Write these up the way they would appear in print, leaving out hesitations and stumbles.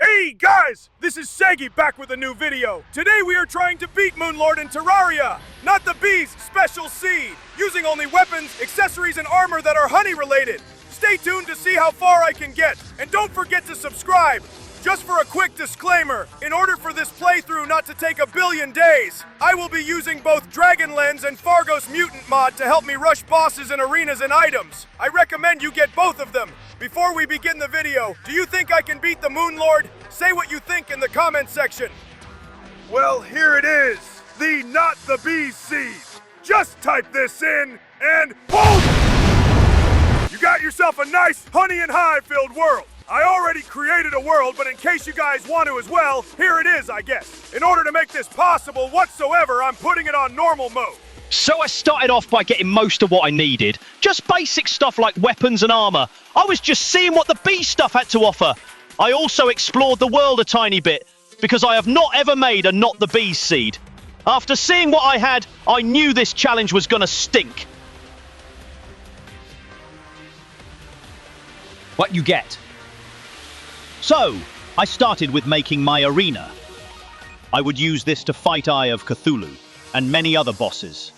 Hey guys, this is Segi back with a new video. Today we are trying to beat Moonlord in Terraria, not the bee's special seed, using only weapons, accessories, and armor that are honey related. Stay tuned to see how far I can get, and don't forget to subscribe. Just for a quick disclaimer, in order for this playthrough not to take a billion days, I will be using both Dragon Lens and Fargo's Mutant mod to help me rush bosses in arenas and items. I recommend you get both of them. Before we begin the video, do you think I can beat the Moonlord? Say what you think in the comment section. Well, here it is, the not the bee's seed. Just type this in and hold! You got yourself a nice honey and hive filled world. I already created a world, but in case you guys want to as well, here it is, I guess. In order to make this possible whatsoever, I'm putting it on normal mode. So I started off by getting most of what I needed. Just basic stuff like weapons and armor. I was just seeing what the bee stuff had to offer. I also explored the world a tiny bit, because I have not ever made a not the bee's seed. After seeing what I had, I knew this challenge was gonna stink. What you get? So, I started with making my arena. I would use this to fight Eye of Cthulhu and many other bosses.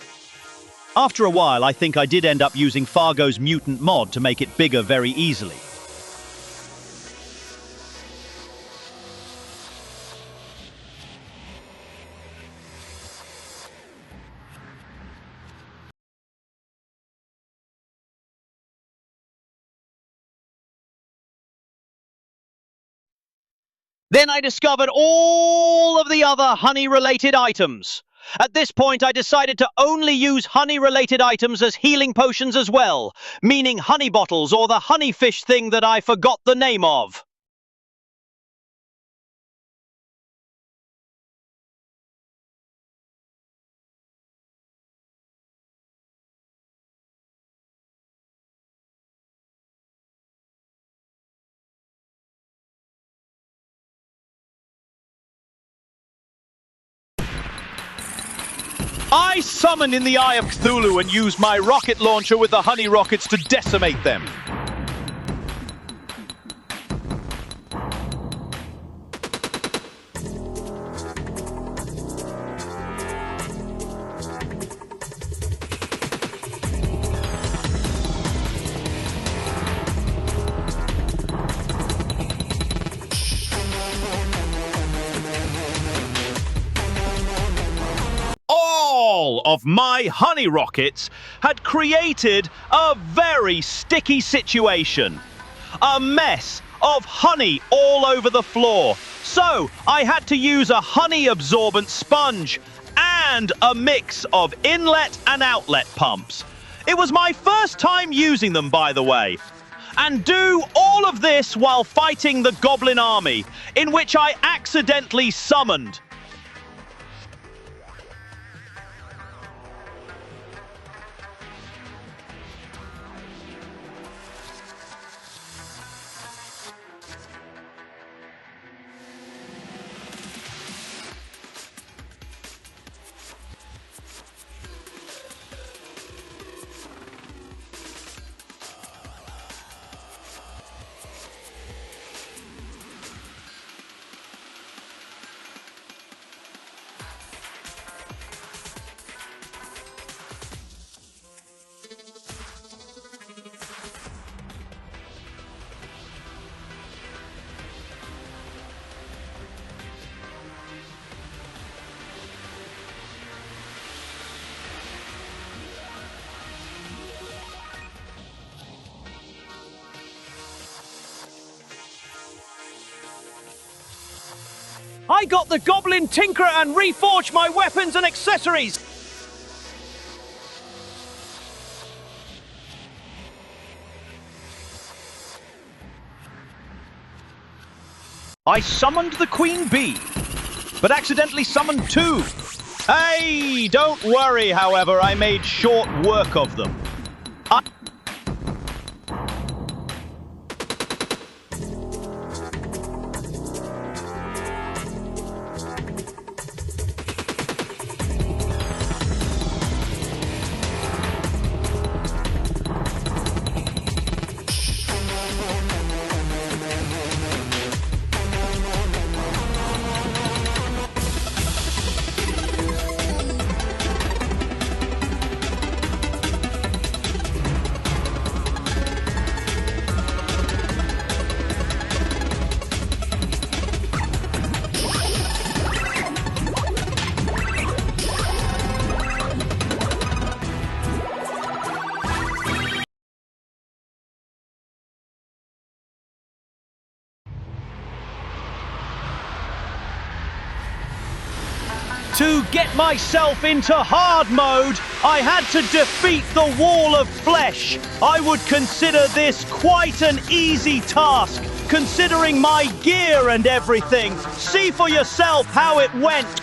After a while, I think I did end up using Fargo's Mutant mod to make it bigger very easily. Then I discovered all of the other honey-related items. At this point, I decided to only use honey-related items as healing potions as well, meaning honey bottles or the honey fish thing that I forgot the name of. I summoned in the Eye of Cthulhu and used my rocket launcher with the honey rockets to decimate them. All of my honey rockets had created a very sticky situation. A mess of honey all over the floor. So I had to use a honey absorbent sponge and a mix of inlet and outlet pumps. It was my first time using them, by the way. And do all of this while fighting the goblin army, in which I accidentally summoned. I got the Goblin Tinkerer and reforged my weapons and accessories! I summoned the Queen Bee, but accidentally summoned two. Hey, don't worry, however, I made short work of them. get myself into hard mode, I had to defeat the wall of flesh. I would consider this quite an easy task, considering my gear and everything. See for yourself how it went.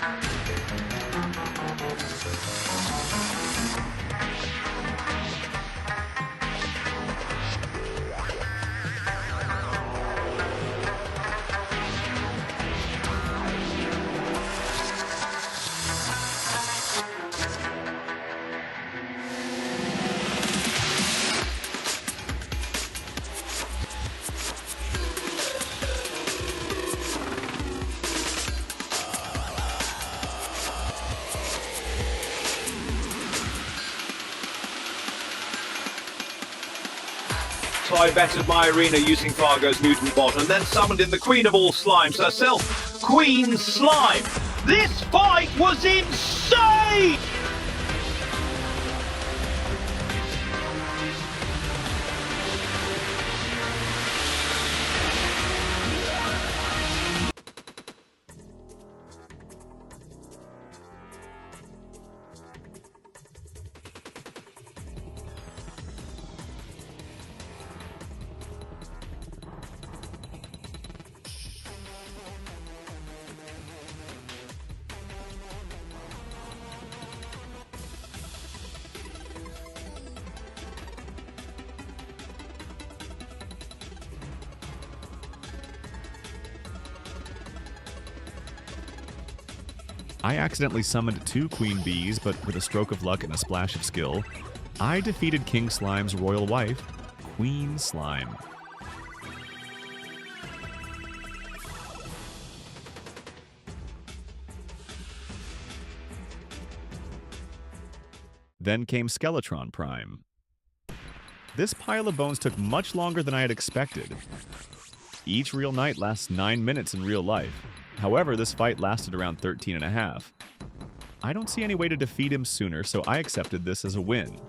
So I bettered my arena using Fargo's mutant bot and then summoned in the queen of all slimes herself, Queen Slime. This fight was insane! I accidentally summoned 2 queen bees, but with a stroke of luck and a splash of skill, I defeated King Slime's royal wife, Queen Slime. Then came Skeletron Prime. This pile of bones took much longer than I had expected. Each real night lasts 9 minutes in real life. However, this fight lasted around 13 and a half. I don't see any way to defeat him sooner, so I accepted this as a win.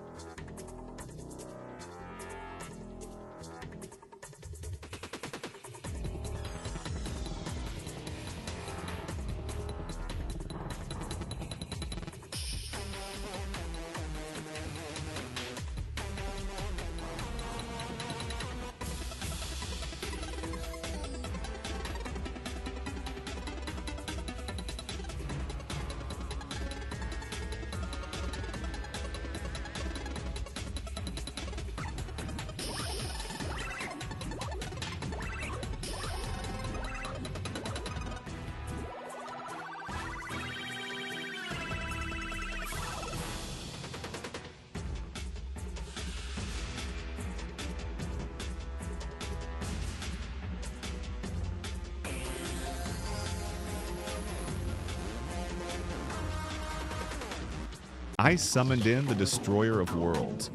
I summoned in the Destroyer of Worlds.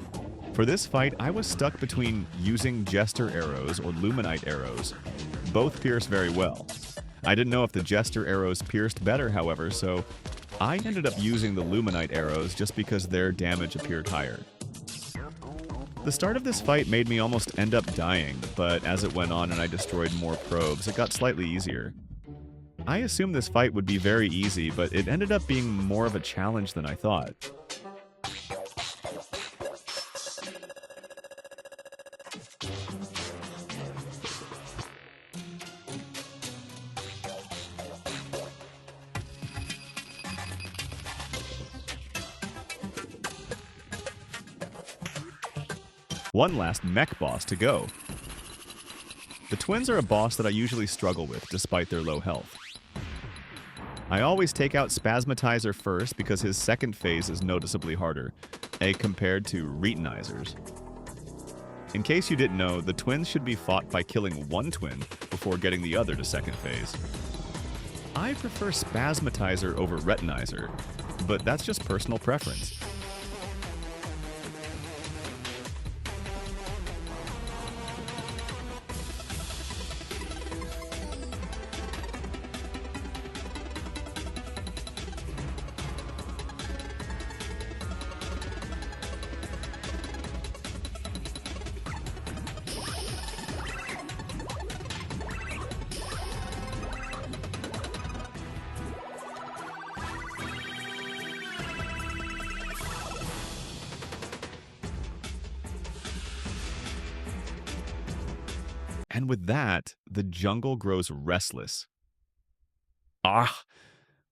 For this fight, I was stuck between using Jester arrows or Luminite arrows. Both pierce very well. I didn't know if the Jester arrows pierced better, however, so I ended up using the Luminite arrows just because their damage appeared higher. The start of this fight made me almost end up dying, but as it went on and I destroyed more probes, it got slightly easier. I assumed this fight would be very easy, but it ended up being more of a challenge than I thought. One last mech boss to go. The twins are a boss that I usually struggle with, despite their low health. I always take out Spasmatizer first because his second phase is noticeably harder, compared to Retinizers. In case you didn't know, the twins should be fought by killing one twin before getting the other to second phase. I prefer Spasmatizer over Retinizer, but that's just personal preference. And with that, the jungle grows restless. Ah!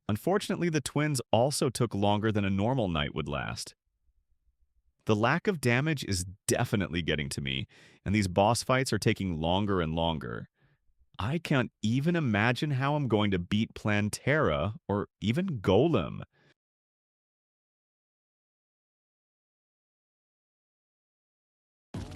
Unfortunately, the twins also took longer than a normal night would last. The lack of damage is definitely getting to me, and these boss fights are taking longer and longer. I can't even imagine how I'm going to beat Plantera or even Golem.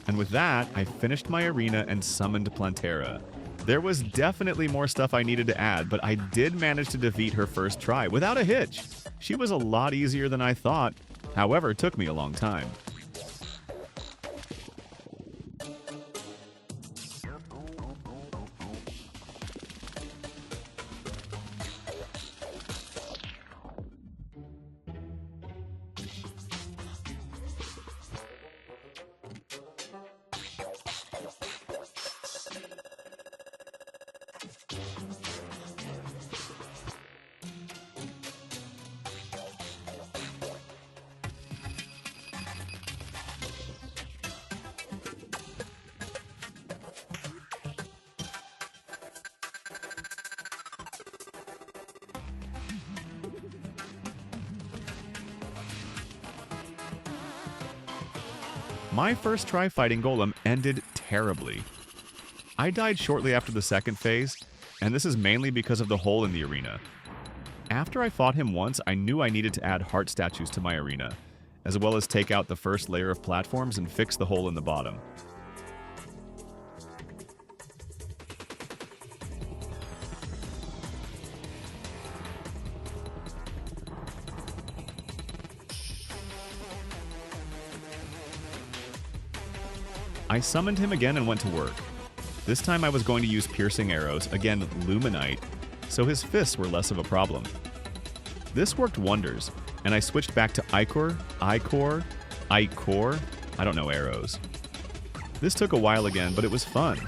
And with that, I finished my arena and summoned Plantera. There was definitely more stuff I needed to add, but I did manage to defeat her first try without a hitch. She was a lot easier than I thought. However, it took me a long time. My first try fighting Golem ended terribly. I died shortly after the second phase, and this is mainly because of the hole in the arena. After I fought him once, I knew I needed to add heart statues to my arena, as well as take out the first layer of platforms and fix the hole in the bottom. I summoned him again and went to work. This time I was going to use piercing arrows, again Luminite, so his fists were less of a problem. This worked wonders, and I switched back to Ichor, I don't know arrows. This took a while again, but it was fun.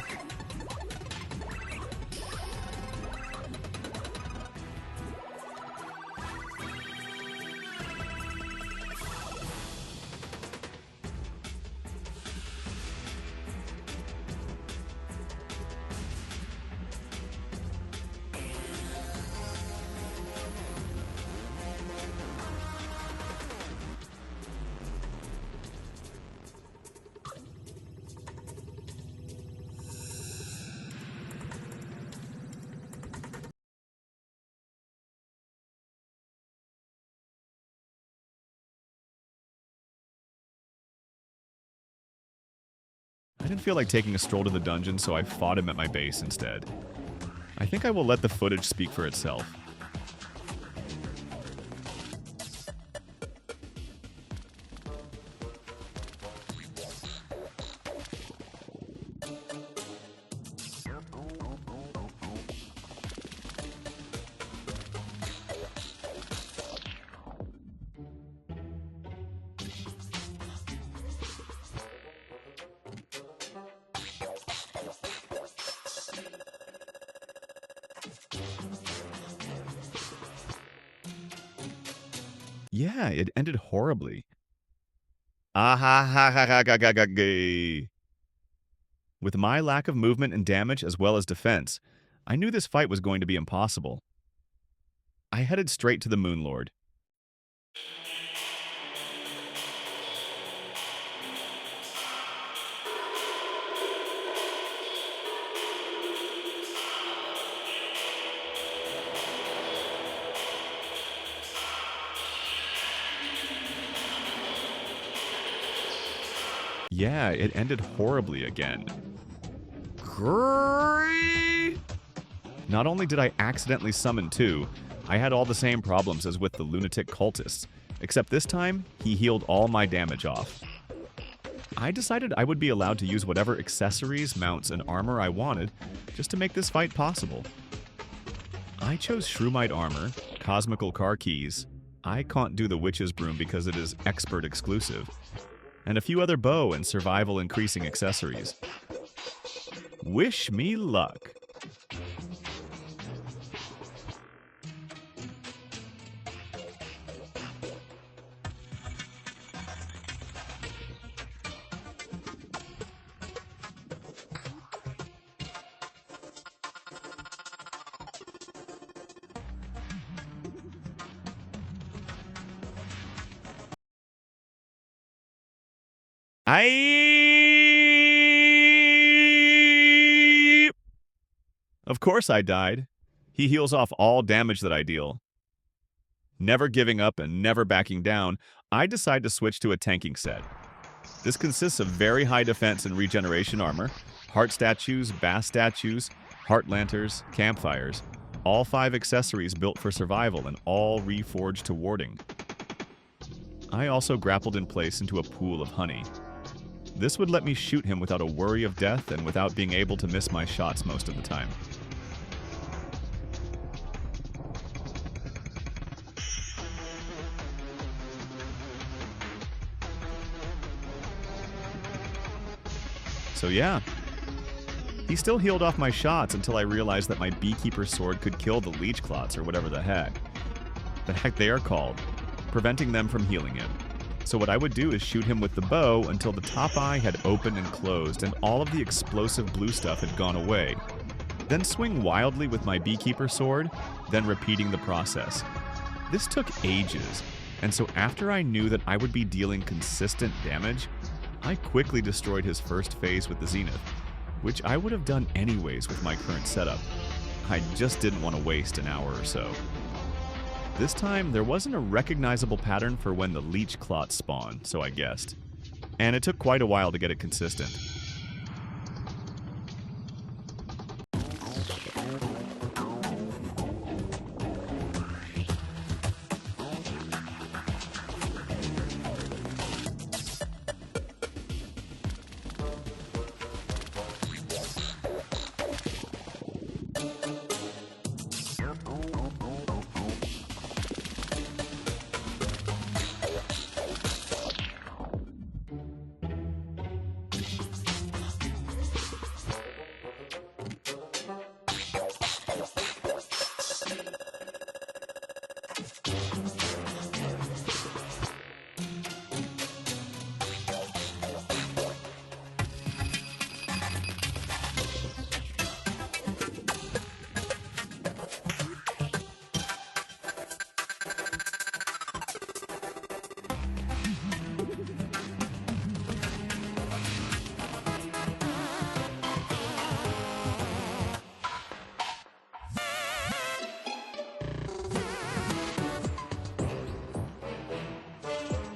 I didn't feel like taking a stroll to the dungeon, so I fought him at my base instead. I think I will let the footage speak for itself. Yeah, it ended horribly. With my lack of movement and damage as well as defense, I knew this fight was going to be impossible. I headed straight to the Moon Lord. Yeah, it ended horribly again. Not only did I accidentally summon two, I had all the same problems as with the lunatic cultists, except this time, he healed all my damage off. I decided I would be allowed to use whatever accessories, mounts, and armor I wanted just to make this fight possible. I chose Shroomite armor, Cosmical car keys, I can't do the Witch's broom because it is expert exclusive, and a few other bow and survival increasing accessories. Wish me luck. Of course I died. He heals off all damage that I deal. Never giving up and never backing down, I decide to switch to a tanking set. This consists of very high defense and regeneration armor, heart statues, bass statues, heart lanterns, campfires, all 5 accessories built for survival and all reforged to warding. I also grappled in place into a pool of honey. This would let me shoot him without a worry of death and without being able to miss my shots most of the time. So yeah, he still healed off my shots until I realized that my beekeeper sword could kill the leech clots or whatever the heck they are called, preventing them from healing him. So what I would do is shoot him with the bow until the top eye had opened and closed and all of the explosive blue stuff had gone away. Then swing wildly with my beekeeper sword, then repeating the process. This took ages, and so after I knew that I would be dealing consistent damage, I quickly destroyed his first phase with the Zenith, which I would have done anyways with my current setup. I just didn't want to waste an hour or so. This time, there wasn't a recognizable pattern for when the leech clots spawn, so I guessed. And it took quite a while to get it consistent.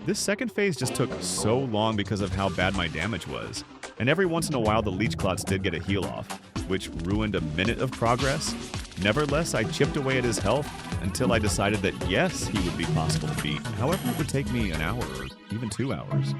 This second phase just took so long because of how bad my damage was, and every once in a while the leech clots did get a heal off, which ruined a minute of progress. Nevertheless, I chipped away at his health until I decided that yes, he would be possible to beat. However, it would take me an hour or even 2 hours.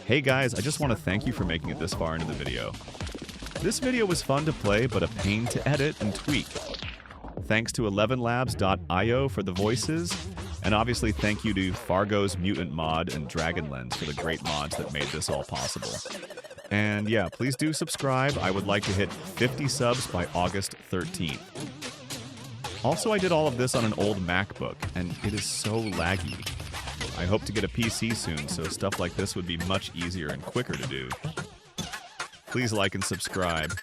Hey guys, I just want to thank you for making it this far into the video. This video was fun to play, but a pain to edit and tweak. Thanks to 11labs.io for the voices, and obviously thank you to Fargo's Mutant Mod and Dragonlens for the great mods that made this all possible. And yeah, please do subscribe. I would like to hit 50 subs by August 13th. Also, I did all of this on an old MacBook, and it is so laggy. I hope to get a PC soon, so stuff like this would be much easier and quicker to do. Please like and subscribe,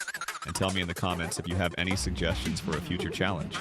and tell me in the comments if you have any suggestions for a future challenge.